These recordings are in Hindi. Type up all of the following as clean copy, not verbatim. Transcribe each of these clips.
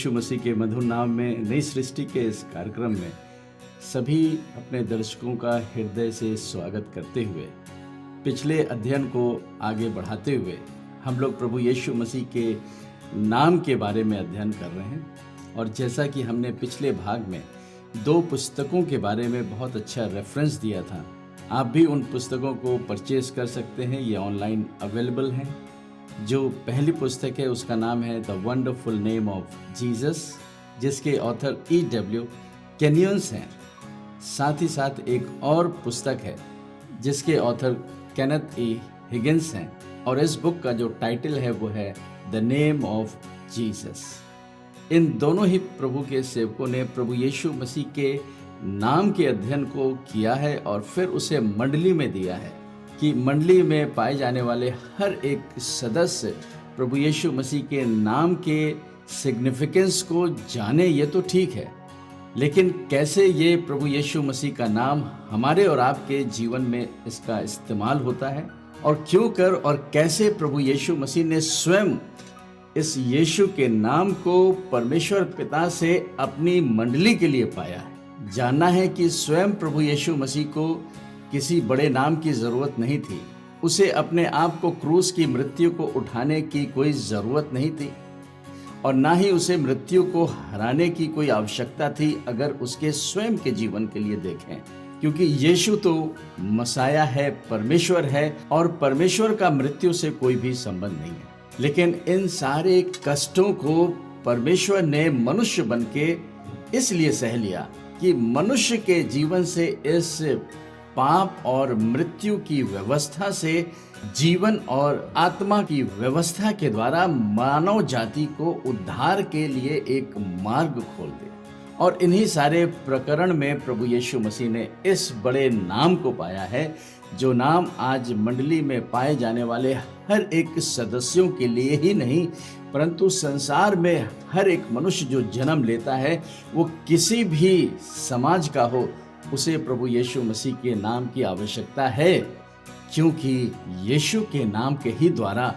यीशु मसीह के मधुर नाम में नई सृष्टि के इस कार्यक्रम में सभी अपने दर्शकों का हृदय से स्वागत करते हुए पिछले अध्ययन को आगे बढ़ाते हुए हम लोग प्रभु यीशु मसीह के नाम के बारे में अध्ययन कर रहे हैं। और जैसा कि हमने पिछले भाग में 2 पुस्तकों के बारे में बहुत अच्छा रेफरेंस दिया था, आप भी उन पुस्तकों को परचेज कर सकते हैं, ये ऑनलाइन अवेलेबल हैं। जो पहली पुस्तक है उसका नाम है the wonderful name of Jesus, जिसके ऑथर E.W. केनियंस हैं। साथ ही साथ एक और पुस्तक है जिसके ऑथर केनेथ E. हिगिंस हैं, और इस बुक का जो टाइटल है वो है द नेम ऑफ जीसस। इन दोनों ही प्रभु के सेवकों ने प्रभु यीशु मसीह के नाम के अध्ययन को किया है और फिर उसे मंडली में दिया है कि मंडली में पाए जाने वाले हर एक सदस्य प्रभु यीशु मसीह के नाम के सिग्निफिकेंस को जाने। ये तो ठीक है, लेकिन कैसे ये प्रभु यीशु मसीह का नाम हमारे और आपके जीवन में इसका इस्तेमाल होता है, और क्यों कर और कैसे प्रभु यीशु मसीह ने स्वयं इस यीशु के नाम को परमेश्वर पिता से अपनी मंडली के लिए पाया है। जानना है कि स्वयं प्रभु यीशु मसीह को किसी बड़े नाम की ज़रूरत नहीं थी, उसे अपने आप को क्रूस की मृत्यु को उठाने की कोई ज़रूरत नहीं थी, और ना ही उसे मृत्यु को हराने की कोई आवश्यकता थी अगर उसके स्वयं के जीवन के लिए देखें, क्योंकि यीशु तो मसाया है, परमेश्वर है, और परमेश्वर का मृत्यु से कोई भी संबंध नहीं है। लेकिन इन सारे कष्टों को परमेश्वर ने मनुष्य बनके इसलिए सह लिया कि मनुष्य के जीवन से, इस पाप और मृत्यु की व्यवस्था से, जीवन और आत्मा की व्यवस्था के द्वारा मानव जाति को उद्धार के लिए एक मार्ग खोल दे। और इन्हीं सारे प्रकरण में प्रभु यीशु मसीह ने इस बड़े नाम को पाया है, जो नाम आज मंडली में पाए जाने वाले हर एक सदस्यों के लिए ही नहीं, परंतु संसार में हर एक मनुष्य जो जन्म लेता है, वो किसी भी समाज का हो, उसे प्रभु यीशु मसीह के नाम की आवश्यकता है, क्योंकि यीशु के नाम के ही द्वारा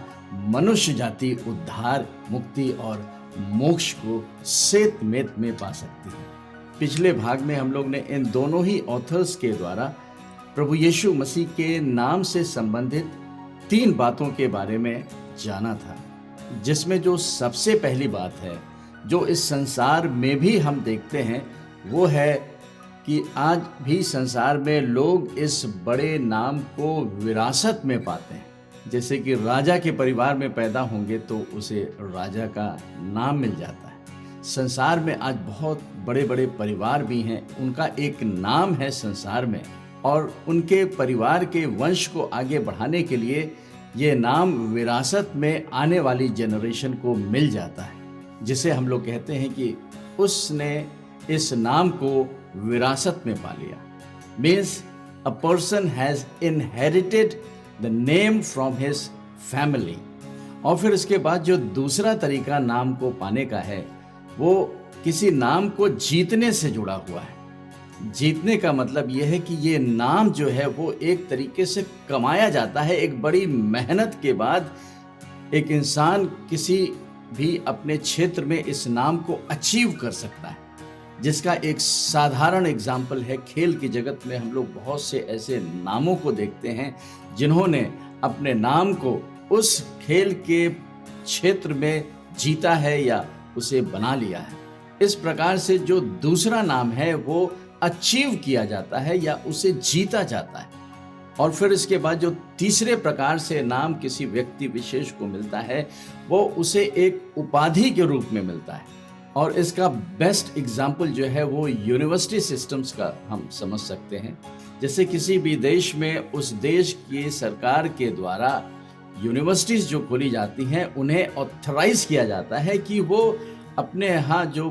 मनुष्य जाति उद्धार, मुक्ति और मोक्ष को सेत मेत में पा सकती है। पिछले भाग में हम लोग ने इन दोनों ही ऑथर्स के द्वारा प्रभु यीशु मसीह के नाम से संबंधित 3 बातों के बारे में जाना था, जिसमें जो सबसे पहली बात है, जो इस संसार में भी हम देखते हैं, वो है कि आज भी संसार में लोग इस बड़े नाम को विरासत में पाते हैं। जैसे कि राजा के परिवार में पैदा होंगे तो उसे राजा का नाम मिल जाता है। संसार में आज बहुत बड़े बड़े परिवार भी हैं, उनका एक नाम है संसार में, और उनके परिवार के वंश को आगे बढ़ाने के लिए ये नाम विरासत में आने वाली जनरेशन को मिल जाता है, जिसे हम लोग कहते हैं कि उसने इस नाम को विरासत में पा लिया। Means a person has inherited the name from his family. और फिर इसके बाद जो दूसरा तरीका नाम को पाने का है, वो किसी नाम को जीतने से जुड़ा हुआ है। जीतने का मतलब यह है कि ये नाम जो है वो एक तरीके से कमाया जाता है। एक बड़ी मेहनत के बाद एक इंसान किसी भी अपने क्षेत्र में इस नाम को अचीव कर सकता है, जिसका एक साधारण एग्जाम्पल है खेल की जगत में। हम लोग बहुत से ऐसे नामों को देखते हैं जिन्होंने अपने नाम को उस खेल के क्षेत्र में जीता है या उसे बना लिया है। इस प्रकार से जो दूसरा नाम है वो अचीव किया जाता है या उसे जीता जाता है। और फिर इसके बाद जो तीसरे प्रकार से नाम किसी व्यक्ति विशेष को मिलता है, वो उसे एक उपाधि के रूप में मिलता है। और इसका बेस्ट एग्जाम्पल जो है वो यूनिवर्सिटी सिस्टम्स का हम समझ सकते हैं। जैसे किसी भी देश में उस देश की सरकार के द्वारा यूनिवर्सिटीज़ जो खोली जाती हैं, उन्हें ऑथराइज किया जाता है कि वो अपने यहाँ जो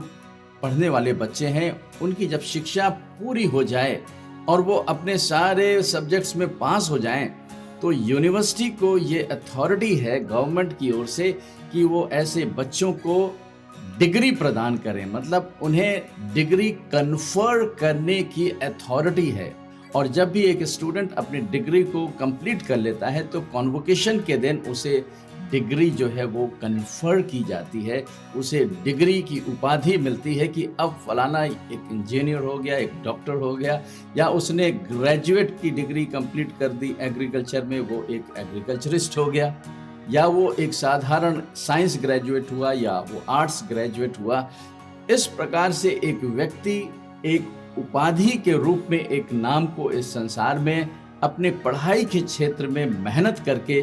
पढ़ने वाले बच्चे हैं, उनकी जब शिक्षा पूरी हो जाए और वो अपने सारे सब्जेक्ट्स में पास हो जाएं, तो यूनिवर्सिटी को ये अथॉरिटी है गवर्नमेंट की ओर से कि वो ऐसे बच्चों को डिग्री प्रदान करें। मतलब उन्हें डिग्री कन्फर करने की अथॉरिटी है। और जब भी एक स्टूडेंट अपनी डिग्री को कंप्लीट कर लेता है तो कॉन्वोकेशन के दिन उसे डिग्री जो है वो कन्फर की जाती है, उसे डिग्री की उपाधि मिलती है कि अब फलाना एक इंजीनियर हो गया, एक डॉक्टर हो गया, या उसने ग्रेजुएट की डिग्री कंप्लीट कर दी एग्रीकल्चर में, वो एक एग्रीकल्चरिस्ट हो गया, या वो एक साधारण साइंस ग्रेजुएट हुआ, या वो आर्ट्स ग्रेजुएट हुआ। इस प्रकार से एक व्यक्ति एक उपाधि के रूप में एक नाम को इस संसार में अपने पढ़ाई के क्षेत्र में मेहनत करके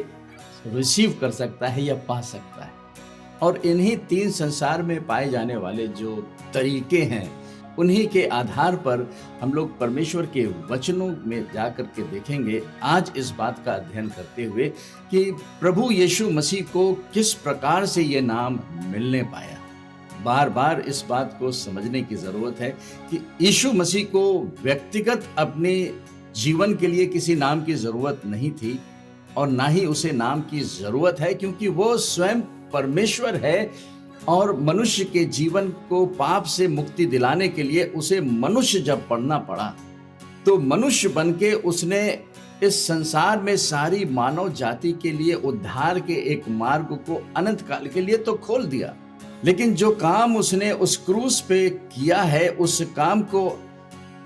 रिसीव कर सकता है या पा सकता है। और इन्हीं तीन संसार में पाए जाने वाले जो तरीके हैं, उन्हीं के आधार पर हम लोग परमेश्वर के वचनों में जाकर के देखेंगे आज इस बात का अध्ययन करते हुए कि प्रभु यीशु मसीह को किस प्रकार से ये नाम मिलने पाया। बार बार इस बात को समझने की जरूरत है कि यीशु मसीह को व्यक्तिगत अपने जीवन के लिए किसी नाम की जरूरत नहीं थी, और ना ही उसे नाम की जरूरत है, क्योंकि वो स्वयं परमेश्वर है। और मनुष्य के जीवन को पाप से मुक्ति दिलाने के लिए उसे मनुष्य जब पढ़ना पड़ा, तो मनुष्य बनके उसने इस संसार में सारी मानव जाति के लिए उद्धार के एक मार्ग को अनंत काल के लिए तो खोल दिया। लेकिन जो काम उसने उस क्रूस पे किया है, उस काम को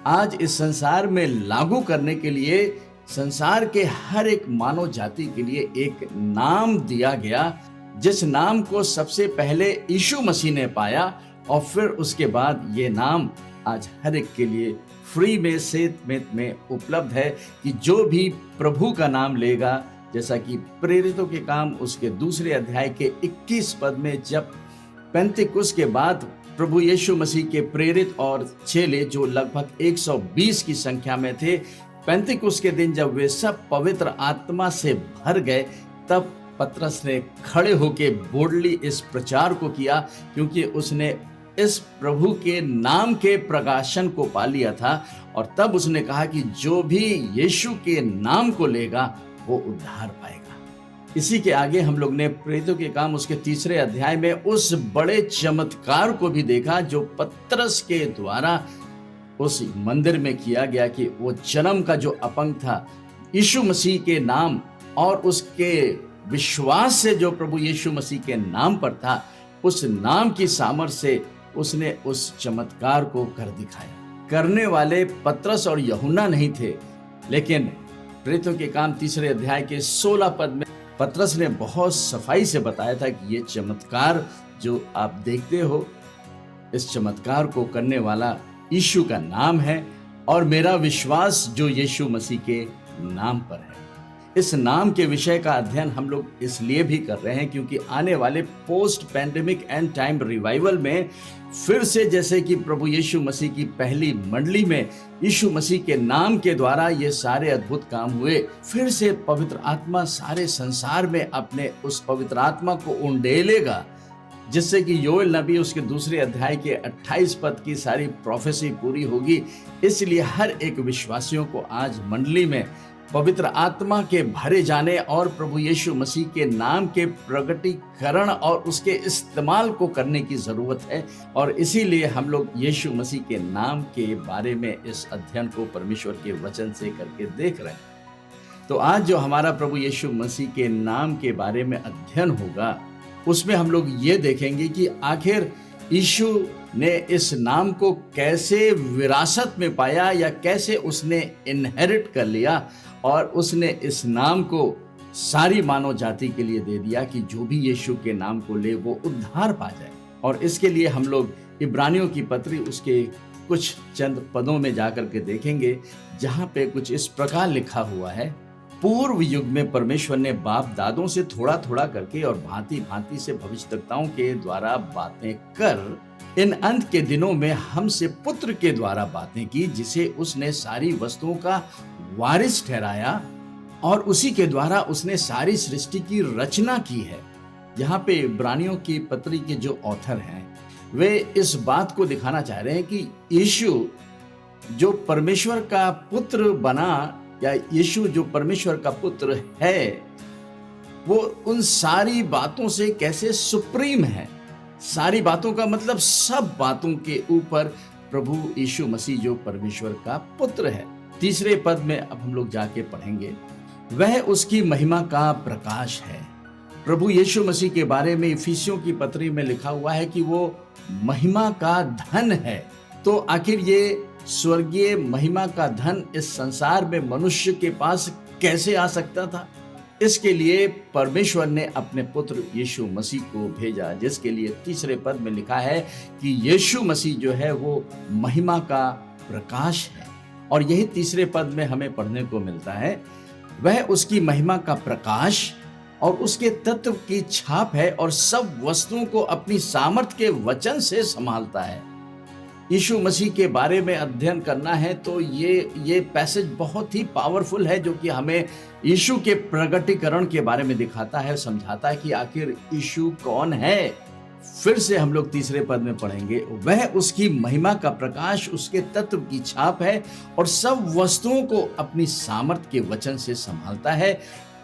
आज इस संसार में लागू करने के लिए संसार के हर एक मानव जाति के लिए एक नाम दिया गया, जिस नाम को सबसे पहले यीशु मसीह ने पाया, और फिर उसके बाद ये नाम आज हर एक के लिए फ्री में सेत में उपलब्ध है कि जो भी प्रभु का नाम लेगा, जैसा कि प्रेरितों के काम उसके 2 अध्याय के 21 पद में, जब पेंतिकुस्त के बाद प्रभु यीशु मसीह के प्रेरित और चेले जो लगभग 120 की संख्या में थे, पेंतिकुस्त के दिन जब वे सब पवित्र आत्मा से भर गए, तब पतरस ने खड़े होकर बोल्डली इस प्रचार को किया, क्योंकि उसने इस प्रभु के नाम के प्रकाशन को पा लिया था। और तब उसने कहा कि जो भी यीशु के नाम को लेगा वो उद्धार पाएगा। इसी के आगे हम लोग ने प्रेरितों के काम उसके 3 अध्याय में उस बड़े चमत्कार को भी देखा जो पतरस के द्वारा उस मंदिर में किया गया, कि वो जन्म का जो अपंग था, यीशु मसीह के नाम और उसके विश्वास से जो प्रभु यीशु मसीह के नाम पर था, उस नाम की सामर्थ्य से उसने उस चमत्कार को कर दिखाया। करने वाले पतरस और यूहन्ना नहीं थे, लेकिन प्रेरितों के काम 3 अध्याय के 16 पद में पतरस ने बहुत सफाई से बताया था कि ये चमत्कार जो आप देखते हो, इस चमत्कार को करने वाला यीशु का नाम है, और मेरा विश्वास जो यीशु मसीह के नाम पर है। इस नाम के विषय का अध्ययन हम लोग इसलिए भी कर रहे हैं क्योंकि आने वाले post pandemic and time revival में फिर से, जैसे कि प्रभु यीशु मसीह की पहली मंडली में यीशु मसीह के नाम के द्वारा ये सारे अद्भुत काम हुए, फिर से पवित्र आत्मा सारे संसार में अपने उस पवित्र आत्मा को उंडेलेगा, जिससे कि योएल नबी उसके 2 अध्याय के 28 पद की सारी प्रोफेसी पूरी होगी। इसलिए हर एक विश्वासियों को आज मंडली में पवित्र आत्मा के भरे जाने और प्रभु यीशु मसीह के नाम के प्रगटीकरण और उसके इस्तेमाल को करने की जरूरत है। और इसीलिए हम लोग यीशु मसीह के नाम के बारे में इस अध्ययन को परमेश्वर के वचन से करके देख रहे हैं। तो आज जो हमारा प्रभु यीशु मसीह के नाम के बारे में अध्ययन होगा, उसमें हम लोग ये देखेंगे कि आखिर यीशु ने इस नाम को कैसे विरासत में पाया, या कैसे उसने इनहेरिट कर लिया, और उसने इस नाम को सारी मानव जाति के लिए दे दिया कि जो भी यीशु के नाम को ले वो उद्धार पा जाए। और इसके लिए हम लोग इब्रानियों की पत्री उसके कुछ चंद पदों में जाकर के देखेंगे, जहां पे कुछ इस प्रकार लिखा हुआ है, पूर्व युग में परमेश्वर ने बाप दादों से थोड़ा थोड़ा करके और भांति भांति से भविष्यद्वक्ताओं के द्वारा बातें कर इन अंत के दिनों में हमसे पुत्र के द्वारा बातें की, जिसे उसने सारी वस्तुओं का वारिस ठहराया और उसी के द्वारा उसने सारी सृष्टि की रचना की है। यहाँ पे इब्रानियों की पत्री के जो ऑथर हैं, वे इस बात को दिखाना चाह रहे हैं कि यीशु जो परमेश्वर का पुत्र बना, या यीशु जो परमेश्वर का पुत्र है, वो उन सारी बातों से कैसे सुप्रीम है। सारी बातों का मतलब सब बातों के ऊपर प्रभु यीशु मसीह जो परमेश्वर का पुत्र है। 3 पद में अब हम लोग जाके पढ़ेंगे, वह उसकी महिमा का प्रकाश है प्रभु यीशु मसीह के बारे में इफिसियों की पत्री में लिखा हुआ है कि वो महिमा का धन है। तो आखिर ये स्वर्गीय महिमा का धन इस संसार में मनुष्य के पास कैसे आ सकता था? इसके लिए परमेश्वर ने अपने पुत्र यीशु मसीह को भेजा, जिसके लिए तीसरे पद में लिखा है कि यीशु मसीह जो है वो महिमा का प्रकाश है। और यही तीसरे पद में हमें पढ़ने को मिलता है, वह उसकी महिमा का प्रकाश और उसके तत्व की छाप है और सब वस्तुओं को अपनी सामर्थ्य के वचन से संभालता है। यीशु मसीह के बारे में अध्ययन करना है तो ये पैसेज बहुत ही पावरफुल है, जो कि हमें यीशु के प्रगटीकरण के बारे में दिखाता है, समझाता है कि आखिर यीशु कौन है। फिर से हम लोग तीसरे पद में पढ़ेंगे, वह उसकी महिमा का प्रकाश, उसके तत्व की छाप है और सब वस्तुओं को अपनी सामर्थ्य के वचन से संभालता है।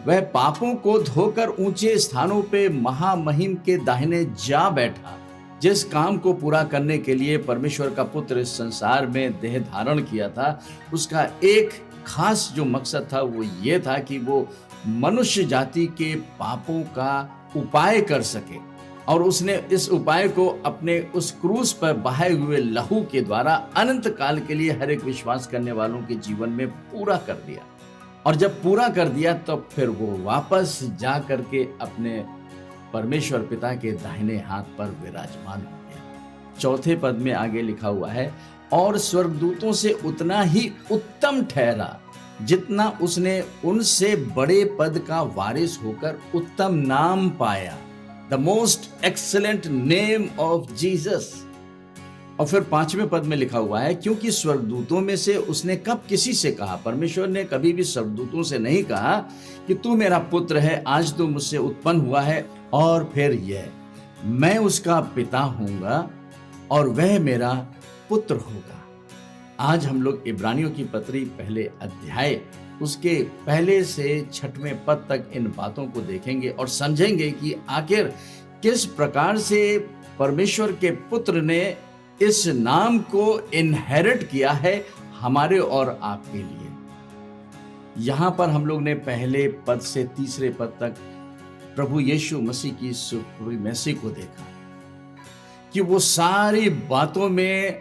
वह पापों को धोकर ऊंचे स्थानों पे महामहिम के दाहिने जा बैठा। जिस काम को पूरा करने के लिए परमेश्वर का पुत्र इस संसार में देह धारण किया था, उसका एक खास जो मकसद था वो ये था कि वो मनुष्य जाति के पापों का उपाय कर सके। और उसने इस उपाय को अपने उस क्रूस पर बहाए हुए लहू के द्वारा अनंत काल के लिए हर एक विश्वास करने वालों के जीवन में पूरा कर दिया। और जब पूरा कर दिया तो फिर वो वापस जा करके अपने परमेश्वर पिता के दाहिने हाथ पर विराजमान हो गया। चौथे पद में आगे लिखा हुआ है, और स्वर्गदूतों से उतना ही उत्तम ठहरा जितना उसने उनसे बड़े पद का वारिस होकर उत्तम नाम पाया, the most excellent name of Jesus. और फिर पांचवें पद में लिखा हुआ है, क्योंकि स्वर्गदूतों में से उसने कब किसी से कहा, परमेश्वर ने कभी भी स्वर्गदूतों से नहीं कहा कि तू मेरा पुत्र है, आज तो मुझसे उत्पन्न हुआ है। और फिर यह, मैं उसका पिता हूंगा और वह मेरा पुत्र होगा। आज हम लोग इब्रानियों की पत्री पहले अध्याय उसके पहले से 6वें पद तक इन बातों को देखेंगे और समझेंगे कि आखिर किस प्रकार से परमेश्वर के पुत्र ने इस नाम को इनहेरिट किया है हमारे और आपके लिए। यहां पर हम लोग ने पहले पद से तीसरे पद तक प्रभु यीशु मसीह की सुप्रीमेसी को देखा कि वो सारी बातों में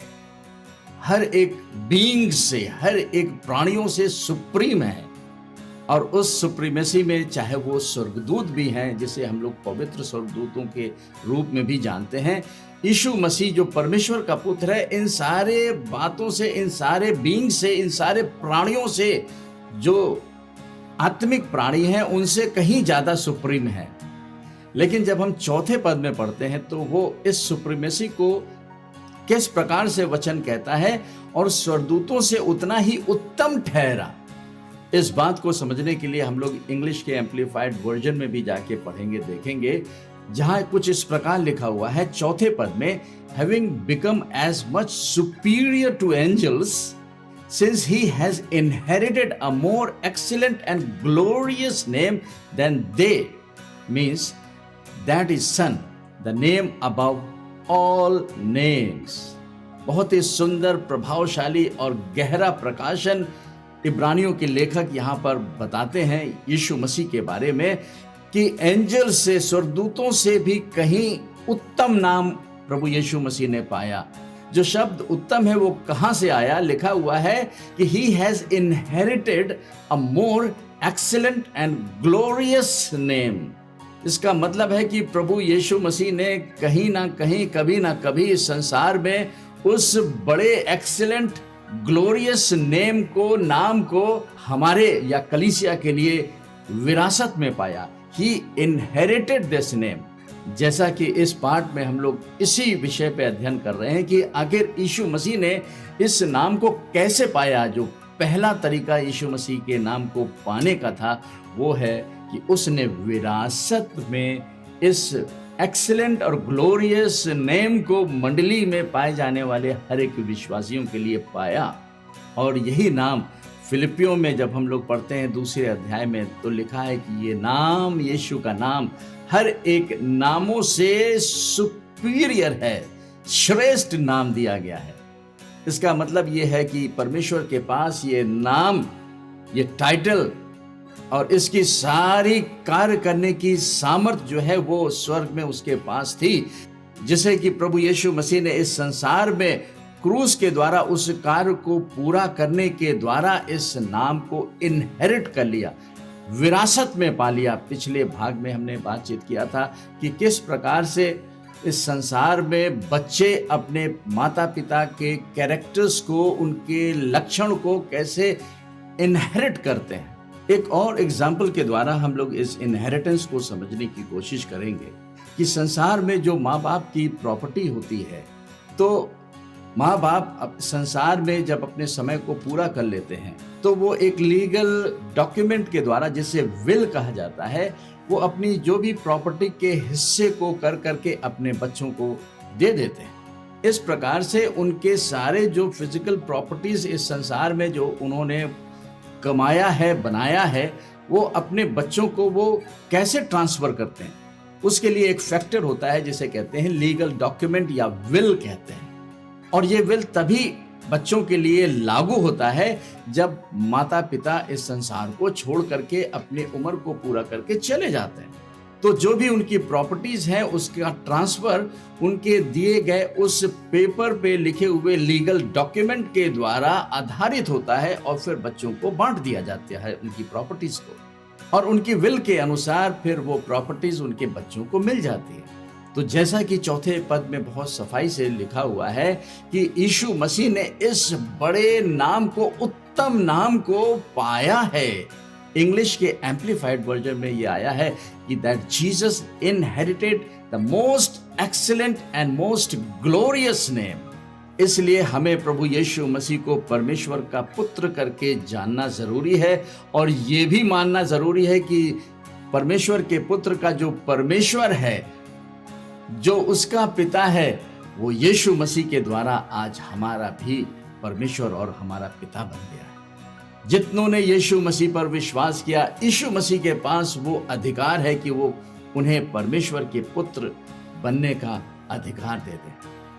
हर एक बीइंग से, हर एक प्राणियों से सुप्रीम है। और उस सुप्रीमेसी में चाहे वो स्वर्गदूत भी हैं, जिसे हम लोग पवित्र स्वर्गदूतों के रूप में भी जानते हैं, यीशु मसीह जो परमेश्वर का पुत्र है, इन सारे बातों से, इन सारे बीइंग से, इन सारे प्राणियों से जो आत्मिक प्राणी हैं उनसे कहीं ज्यादा सुप्रीम है। लेकिन जब हम चौथे पद में पढ़ते हैं तो वो इस सुप्रीमेसी को किस प्रकार से वचन कहता है, और स्वर्गदूतों से उतना ही उत्तम ठहरा। इस बात को समझने के लिए हम लोग इंग्लिश के एम्पलीफाइड वर्जन में भी जाके पढ़ेंगे, देखेंगे, जहां कुछ इस प्रकार लिखा हुआ है चौथे पद में, having become as much superior to angels since he has inherited a more excellent and glorious name than they, means that is son, the name above all names। बहुत ही सुंदर, प्रभावशाली और गहरा प्रकाशन इब्रानियों के लेखक यहाँ पर बताते हैं यीशु मसीह के बारे में कि एंजल से, स्वर्गदूतों से भी कहीं उत्तम नाम प्रभु यीशु मसीह ने पाया। जो शब्द उत्तम है वो कहां से आया? लिखा हुआ है कि he has inherited a more excellent and glorious name। इसका मतलब है कि प्रभु यीशु मसीह ने कहीं ना कहीं, कभी ना कभी इस संसार में उस बड़े एक्सीलेंट ग्लोरियस नेम को, नाम को हमारे या कलीसिया के लिए विरासत में पाया। He inherited this name। जैसा कि इस पाठ में हम लोग इसी विषय पे अध्ययन कर रहे हैं कि आखिर यीशु मसीह ने इस नाम को कैसे पाया। जो पहला तरीका यीशु मसीह के नाम को पाने का था वो है कि उसने विरासत में इस एक्सीलेंट और ग्लोरियस नेम को मंडली में पाए जाने वाले हर एक विश्वासियों के लिए पाया। और यही नाम फिलिपियों में जब हम लोग पढ़ते हैं दूसरे अध्याय में तो लिखा है कि ये नाम, यीशु का नाम, हर एक नामों से सुपीरियर है, श्रेष्ठ नाम दिया गया है। इसका मतलब ये है कि परमेश्वर के पास ये नाम, ये टाइटल और इसकी सारी कार्य करने की सामर्थ जो है वो स्वर्ग में उसके पास थी, जिसे कि प्रभु यीशु मसीह ने इस संसार में क्रूस के द्वारा उस कार्य को पूरा करने के द्वारा इस नाम को इनहेरिट कर लिया, विरासत में पा लिया। पिछले भाग में हमने बातचीत किया था कि किस प्रकार से इस संसार में बच्चे अपने माता पिता के कैरेक्टर्स को, उनके लक्षण को कैसे इनहेरिट करते हैं। एक और एग्जाम्पल के द्वारा हम लोग इस इनहेरिटेंस को समझने की कोशिश करेंगे कि संसार में जो माँ बाप की प्रॉपर्टी होती है, तो माँ बाप संसार में जब अपने समय को पूरा कर लेते हैं तो वो एक लीगल डॉक्यूमेंट के द्वारा, जिसे विल कहा जाता है, वो अपनी जो भी प्रॉपर्टी के हिस्से को कर करके अपने बच्चों को दे देते हैं। इस प्रकार से उनके सारे जो फिजिकल प्रॉपर्टीज इस संसार में जो उन्होंने कमाया है, बनाया है, वो अपने बच्चों को वो कैसे ट्रांसफर करते हैं, उसके लिए एक फैक्टर होता है जिसे कहते हैं लीगल डॉक्यूमेंट या विल कहते हैं। और ये विल तभी बच्चों के लिए लागू होता है जब माता पिता इस संसार को छोड़ करके अपनी उम्र को पूरा करके चले जाते हैं। तो जो भी उनकी प्रॉपर्टीज हैं उसका ट्रांसफर उनके दिए गए उस पेपर पे लिखे हुए लीगल डॉक्यूमेंट के द्वारा आधारित होता है और फिर बच्चों को बांट दिया जाता है उनकी प्रॉपर्टीज को, और उनकी विल के अनुसार फिर वो प्रॉपर्टीज उनके बच्चों को मिल जाती है। तो जैसा कि चौथे पद में बहुत सफाई से लिखा हुआ है कि यीशु मसीह ने इस बड़े नाम को, उत्तम नाम को पाया है। इंग्लिश के एम्पलीफाइड वर्जन में ये आया है कि that Jesus inherited the most excellent and most glorious name. इसलिए हमें प्रभु यीशु मसीह को परमेश्वर का पुत्र करके जानना जरूरी है, और ये भी मानना जरूरी है कि परमेश्वर के पुत्र का जो परमेश्वर है, जो उसका पिता है, वो यीशु मसीह के द्वारा आज हमारा भी परमेश्वर और हमारा पिता बन गया है। जितनों ने यीशु मसीह पर विश्वास किया, यीशु मसीह के पास वो अधिकार है कि वो उन्हें परमेश्वर के पुत्र बनने का अधिकार दे दे।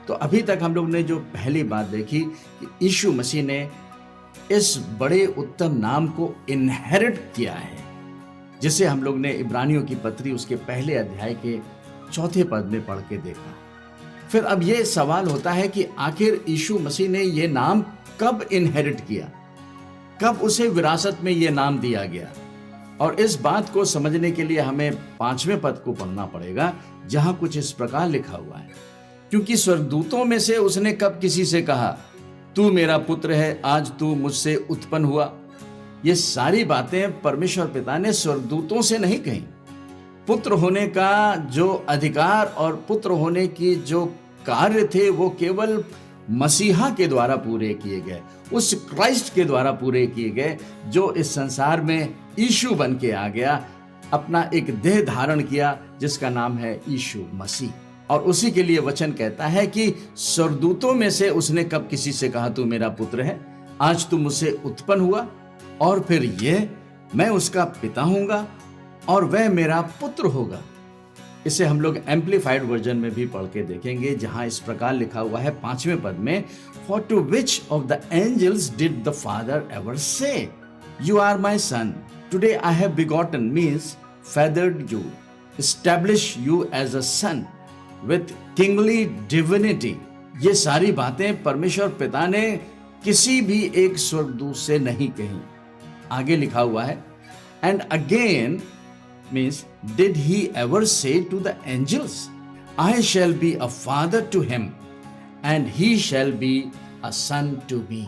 तो अभी तक हम लोग ने जो पहली बात देखी कि यीशु मसीह ने इस बड़े उत्तम नाम को इनहेरिट किया है, जिसे हम लोग ने इब्रानियों की पत्री उसके पहले अध्याय के चौथे पद में पढ़ के देखा। फिर अब ये सवाल होता है कि आखिर यीशु मसीह ने ये नाम कब इनहेरिट किया, कब उसे विरासत में ये नाम दिया गया। और इस बात को समझने के लिए हमें 5वें पद को पढ़ना पड़ेगा, जहां कुछ इस प्रकार लिखा हुआ है, क्योंकि स्वर्गदूतों में से उसने कब किसी से कहा, तू मेरा पुत्र है, आज तू मुझसे उत्पन्न हुआ। ये सारी बातें परमेश्वर पिता ने स्वर्गदूतों से नहीं कही। पुत्र होने का जो अधिकार और पुत्र होने की जो कार्य थे वो केवल मसीहा के द्वारा पूरे किए गए, उस क्राइस्ट के द्वारा पूरे किए गए, जो इस संसार में यीशु बन के आ गया, अपना एक देह धारण किया जिसका नाम है यीशु मसीह। और उसी के लिए वचन कहता है कि स्वर्गदूतों में से उसने कब किसी से कहा, तू मेरा पुत्र है, आज तू मुझसे उत्पन्न हुआ, और फिर ये मैं उसका पिता हूंगा और वह मेरा पुत्र होगा। इसे हम लोग एम्पलीफाइड वर्जन में भी पढ़ के देखेंगे, जहां इस प्रकार लिखा हुआ है 5वें पद में, for to which of the angels did the father ever say, you are my son, today I have begotten, means feathered you, establish you as a son with kingly divinity। ये सारी बातें परमेश्वर पिता ने किसी भी एक स्वर्गदूत से नहीं कही। आगे लिखा हुआ है, and again means did he ever say to the angels, I shall be a father to him and he shall be a son to me।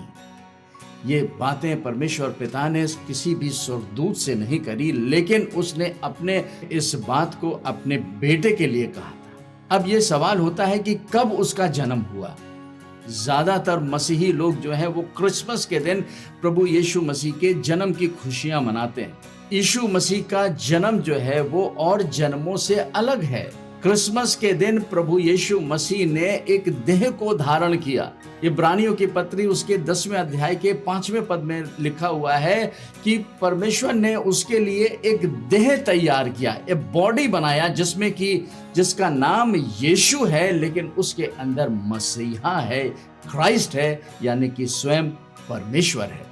ये बातें परमेश्वर पिता ने किसी भी स्वर्गदूत से नहीं करी, लेकिन उसने अपने इस बात को अपने बेटे के लिए कहा था। अब ये सवाल होता है कि कब उसका जन्म हुआ। ज्यादातर मसीही लोग जो है वो क्रिसमस के दिन प्रभु यीशु मसीह के जन्म की खुशियां मनाते हैं। यीशु मसीह का जन्म जो है वो और जन्मों से अलग है। क्रिसमस के दिन प्रभु यीशु मसीह ने एक देह को धारण किया। इब्रानियों की पत्री उसके 10वें अध्याय के 5वें पद में लिखा हुआ है कि परमेश्वर ने उसके लिए एक देह तैयार किया, एक बॉडी बनाया जिसमें कि जिसका नाम यीशु है, लेकिन उसके अंदर मसीहा है, क्राइस्ट है, यानी कि स्वयं परमेश्वर है।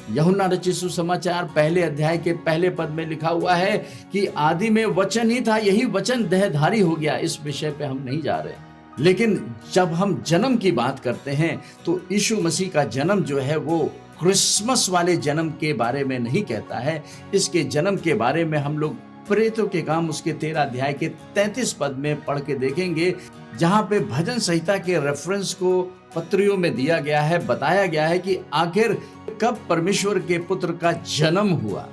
यूहन्ना रचित सुसमाचार पहले अध्याय के पहले पद में लिखा हुआ है कि आदि में वचन ही था, यही वचन देहधारी हो गया। इस विषय पे हम नहीं जा रहे, लेकिन जब हम जन्म की बात करते हैं तो यीशु मसीह का जन्म जो है वो क्रिसमस वाले जन्म के बारे में नहीं कहता है। इसके जन्म के बारे में हम लोग प्रेरितों के काम उसके 13 अध्याय के 33 पद में पढ़ के देखेंगे, जहां पे भजन संहिता के रेफरेंस को पत्रियों में दिया गया है, बताया गया है कि आखिर कब परमेश्वर के पुत्र का जन्म हुआ।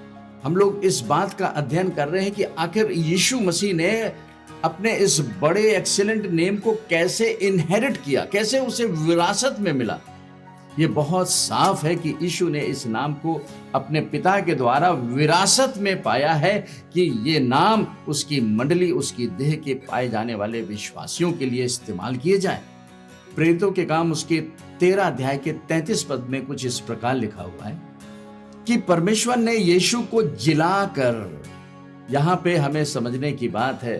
हम लोग इस बात का अध्ययन कर रहे हैं कि आखिर यीशु मसीह ने अपने इस बड़े एक्सीलेंट नेम को कैसे इनहेरिट किया, कैसे उसे विरासत में मिला। ये बहुत साफ है कि यीशु ने इस नाम को अपने पिता के द्वारा विरासत में पाया है कि ये नाम उसकी मंडली, उसकी देह के पाए जाने वाले विश्वासियों के लिए इस्तेमाल किए जाए। प्रेरितों के काम उसके 13 अध्याय के 33 पद में कुछ इस प्रकार लिखा हुआ है कि परमेश्वर ने यीशु को जिलाकर, यहां पे हमें समझने की बात है,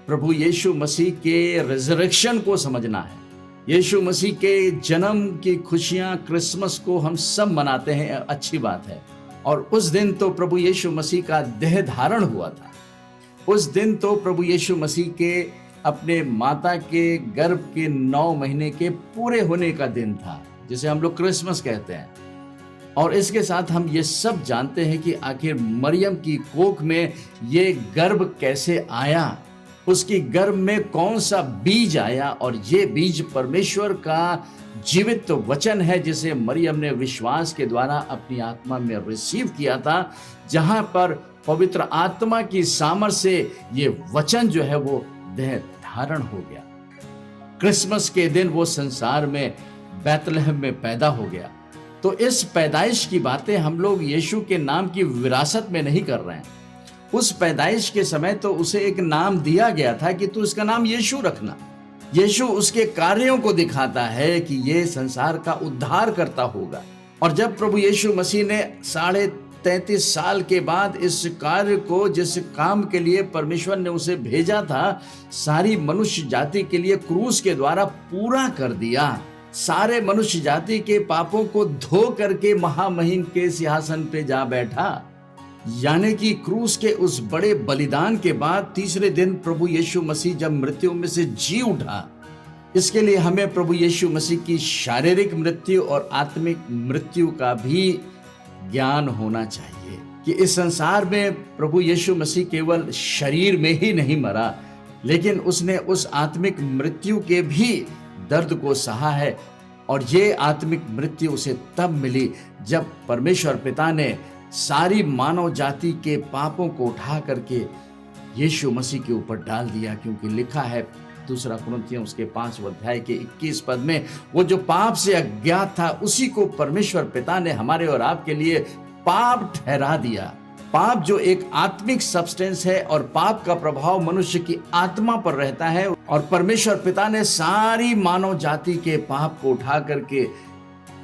प्रभु यीशु मसीह के रिजरेक्शन को समझना है। यीशु मसीह के जन्म की खुशियां क्रिसमस को हम सब मनाते हैं, अच्छी बात है। और उस दिन तो प्रभु यीशु मसीह का देह धारण हुआ था। उस दिन तो प्रभु यीशु मसीह के अपने माता के गर्भ के 9 महीने के पूरे होने का दिन था, जिसे हम लोग क्रिसमस कहते हैं। और इसके साथ हम ये सब जानते हैं कि आखिर मरियम की कोख में ये गर्भ कैसे आया, उसकी गर्भ में कौन सा बीज आया, और ये बीज परमेश्वर का जीवित वचन है, जिसे मरियम ने विश्वास के द्वारा अपनी आत्मा में रिसीव किया था, जहां पर पवित्र आत्मा की सामर्थ से ये वचन जो है वो देह धारण हो गया। क्रिसमस के दिन वो संसार में बैतलहम में पैदा हो गया। तो इस पैदाइश की बातें हम लोग यीशु के नाम की विरासत में नहीं कर रहे हैं। उस पैदाइश के समय तो उसे एक नाम दिया गया था कि तू इसका नाम यीशु रखना। यीशु उसके कार्यों को दिखाता है कि ये संसार का उद्धार करता होगा। और जब प्रभु यीशु मसीह ने 33.5 साल के बाद इस कार्य को, जिस काम के लिए परमेश्वर ने उसे भेजा था, सारी मनुष्य जाति के लिए क्रूस के द्वारा पूरा कर दिया। सारे मनुष्य जाति के पापों को धो करके महामहिम के सिंहासन पे जा बैठा। यानी कि क्रूस के उस बड़े बलिदान के बाद तीसरे दिन प्रभु यीशु मसीह जब मृत्यु में से जी उठा, इसके लिए हमें प्रभु यीशु मसीह की शारीरिक मृत्यु और आत्मिक मृत्यु का भी ज्ञान होना चाहिए कि इस संसार में प्रभु यीशु मसीह केवल शरीर में ही नहीं मरा, लेकिन उसने उस आत्मिक मृत्यु के भी दर्द को सहा है। और ये आत्मिक मृत्यु उसे तब मिली जब परमेश्वर पिता ने सारी मानव जाति के पापों को उठा करके यीशु मसीह के ऊपर डाल दिया। क्योंकि लिखा है 2 कुरिन्थियों उसके 5 अध्याय के 21 पद में, वो जो पाप से अज्ञात था उसी को परमेश्वर पिता ने हमारे और आपके लिए पाप ठहरा दिया। पाप जो एक आत्मिक सब्सटेंस है और पाप का प्रभाव मनुष्य की आत्मा पर रहता है, और परमेश्वर पिता ने सारी मानव जाति के पाप को उठा करके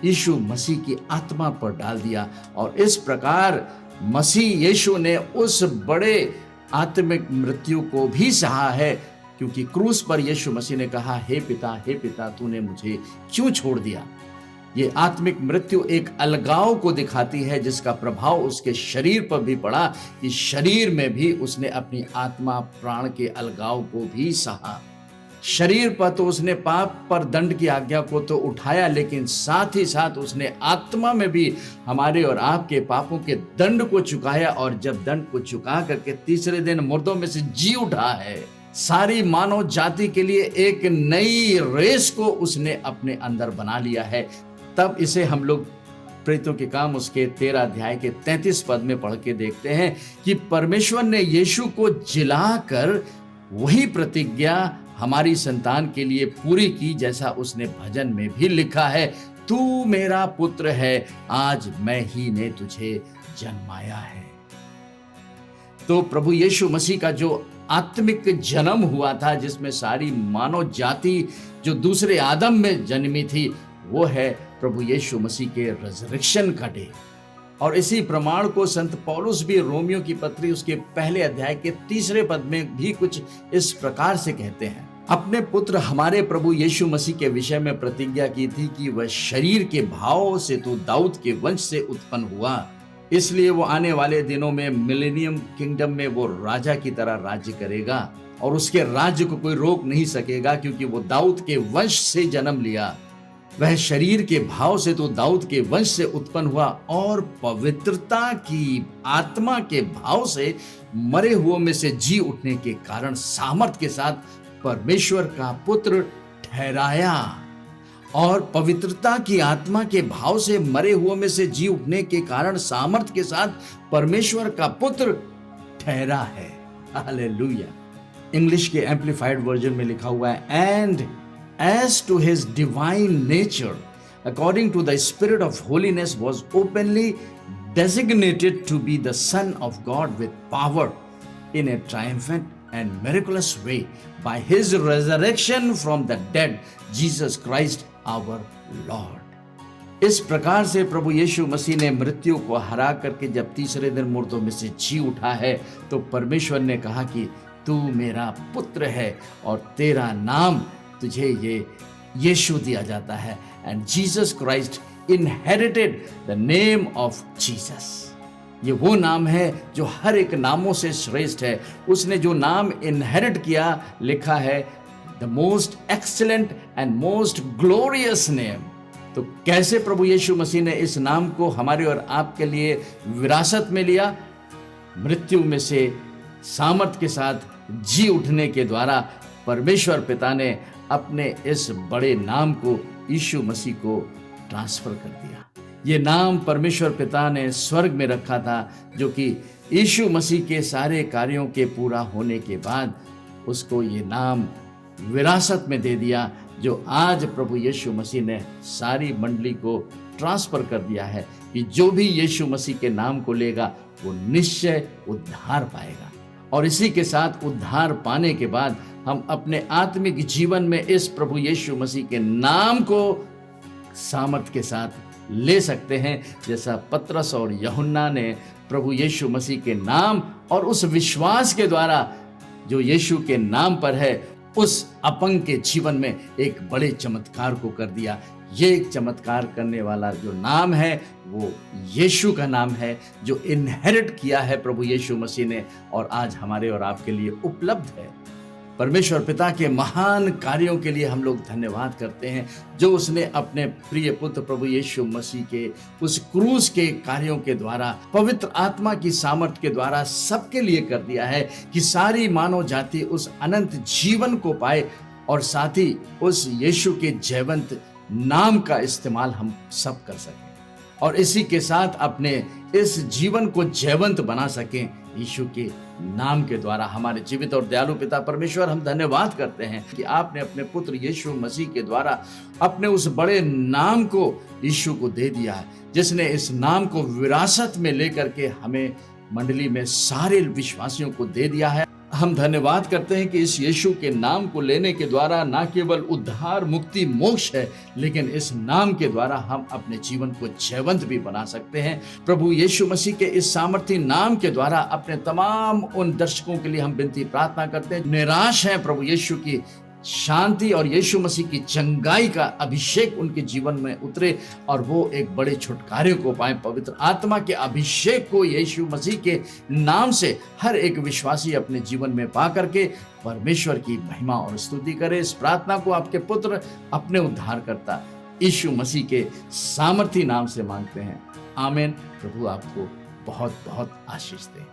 यीशु मसीह की आत्मा पर डाल दिया। और इस प्रकार मसीह यीशु ने उस बड़े आत्मिक मृत्यु को भी सहा है, क्योंकि क्रूस पर यीशु मसीह ने कहा, हे पिता तूने मुझे क्यों छोड़ दिया। ये आत्मिक मृत्यु एक अलगाव को दिखाती है, जिसका प्रभाव उसके शरीर पर भी पड़ा कि शरीर में भी उसने अपनी आत्मा प्राण के अलगाव को भी सहा। शरीर पर तो उसने पाप पर दंड की आज्ञा को तो उठाया, लेकिन साथ ही साथ उसने आत्मा में भी हमारे और आपके पापों के दंड को चुकाया। और जब दंड को चुका करके तीसरे दिन मुर्दों में से जी उठा है, सारी मानव जाति के लिए एक नई रेस को उसने अपने अंदर बना लिया है। तब इसे हम लोग प्रेरितों के काम उसके 13 अध्याय के 33 पद में पढ़ के देखते हैं कि परमेश्वर ने यीशु को जिलाकर वही प्रतिज्ञा हमारी संतान के लिए पूरी की, जैसा उसने भजन में भी लिखा है, तू मेरा पुत्र है, आज मैं ही ने तुझे जन्माया है। तो प्रभु यीशु मसीह का जो आत्मिक जन्म हुआ था, जिसमें सारी मानव जाति जो दूसरे आदम में जन्मी थी, वो है प्रभु यीशु मसीह के रिजरेक्शन का डे। और इसी प्रमाण को संत पौलुस भी रोमियो की पत्री उसके 1 अध्याय के 3 पद में भी कुछ इस प्रकार से कहते हैं अपने पुत्र हमारे प्रभु यीशु मसीह के विषय में प्रतिज्ञा की थी कि वह शरीर के भाव से तो दाऊद के वंश से उत्पन्न हुआ, इसलिए वो आने वाले दिनों में मिलेनियम किंगडम में वो राजा की तरह राज्य करेगा और उसके राज्य को कोई रोक नहीं सकेगा, क्योंकि वो दाऊद के वंश से जन्म लिया। वह शरीर के भाव से तो दाऊद के वंश से उत्पन्न हुआ और पवित्रता की आत्मा के भाव से मरे हुओं में से जी उठने के कारण सामर्थ के साथ परमेश्वर का पुत्र ठहराया। और पवित्रता की आत्मा के भाव से मरे हुओं में से जी उठने के कारण सामर्थ के साथ परमेश्वर का पुत्र ठहरा है। हालेलुया। इंग्लिश के एम्पलीफाइड वर्जन में लिखा हुआ है, and as to his divine nature, according to the spirit of holiness, was openly designated to be the Son of God with power in a triumphant and miraculous way by his resurrection from the dead, Jesus Christ our Lord। इस प्रकार से प्रभु यीशु मसीह ने मृत्यु को हरा करके जब तीसरे दिन मुर्दों में से जी उठा है, तो परमेश्वर ने कहा कि तू मेरा पुत्र है और तेरा नाम तुझे ये यीशु दिया जाता है। And Jesus Christ inherited the name of Jesus. ये वो नाम है जो हर एक नामों से श्रेष्ठ है। उसने जो नाम इनहेरिट किया, लिखा है the most excellent and most glorious name. तो कैसे प्रभु यीशु मसीह ने इस नाम को हमारे और आपके लिए विरासत में लिया? मृत्यु में से सामर्थ के साथ जी उठने के द्वारा परमेश्वर पिता ने अपने इस बड़े नाम को यीशु मसीह को ट्रांसफर कर दिया। ये नाम परमेश्वर पिता ने स्वर्ग में रखा था, जो कि यीशु मसीह के सारे कार्यों के पूरा होने के बाद उसको ये नाम विरासत में दे दिया, जो आज प्रभु यीशु मसीह ने सारी मंडली को ट्रांसफर कर दिया है कि जो भी यीशु मसीह के नाम को लेगा वो निश्चय उद्धार पाएगा। और इसी के साथ उद्धार पाने के बाद हम अपने आत्मिक जीवन में इस प्रभु यीशु मसीह के नाम को सामर्थ के साथ ले सकते हैं, जैसा पतरस और यूहन्ना ने प्रभु यीशु मसीह के नाम और उस विश्वास के द्वारा जो यीशु के नाम पर है, उस अपंग के जीवन में एक बड़े चमत्कार को कर दिया। ये एक चमत्कार करने वाला जो नाम है वो यीशु का नाम है, जो इनहेरिट किया है प्रभु यीशु मसीह ने और आज हमारे और आपके लिए उपलब्ध है। परमेश्वर पिता के महान कार्यों के लिए हम लोग धन्यवाद करते हैं, जो उसने अपने प्रिय पुत्र प्रभु यीशु मसीह के उस क्रूस के कार्यों के द्वारा, पवित्र आत्मा की सामर्थ के द्वारा सबके लिए कर दिया है कि सारी मानव जाति उस अनंत जीवन को पाए और साथ ही उस यीशु के जयवंत नाम का इस्तेमाल हम सब कर सकें और इसी के साथ अपने इस जीवन को जयवंत बना सकें यीशु के नाम के द्वारा। हमारे जीवित और दयालु पिता परमेश्वर, हम धन्यवाद करते हैं कि आपने अपने पुत्र यीशु मसीह के द्वारा अपने उस बड़े नाम को यीशु को दे दिया है, जिसने इस नाम को विरासत में लेकर के हमें मंडली में सारे विश्वासियों को दे दिया है। हम धन्यवाद करते हैं कि इस यीशु के नाम को लेने के द्वारा न केवल उद्धार, मुक्ति, मोक्ष है, लेकिन इस नाम के द्वारा हम अपने जीवन को जयवंत भी बना सकते हैं। प्रभु यीशु मसीह के इस सामर्थी नाम के द्वारा अपने तमाम उन दर्शकों के लिए हम विनती प्रार्थना करते हैं निराश हैं, प्रभु यीशु की शांति और यीशु मसीह की चंगाई का अभिषेक उनके जीवन में उतरे और वो एक बड़े छुटकारे को पाए। पवित्र आत्मा के अभिषेक को यीशु मसीह के नाम से हर एक विश्वासी अपने जीवन में पा करके परमेश्वर की महिमा और स्तुति करे। इस प्रार्थना को आपके पुत्र अपने उद्धारकर्ता यीशु मसीह के सामर्थी नाम से मांगते हैं, आमीन। प्रभु आपको बहुत बहुत आशीष दे।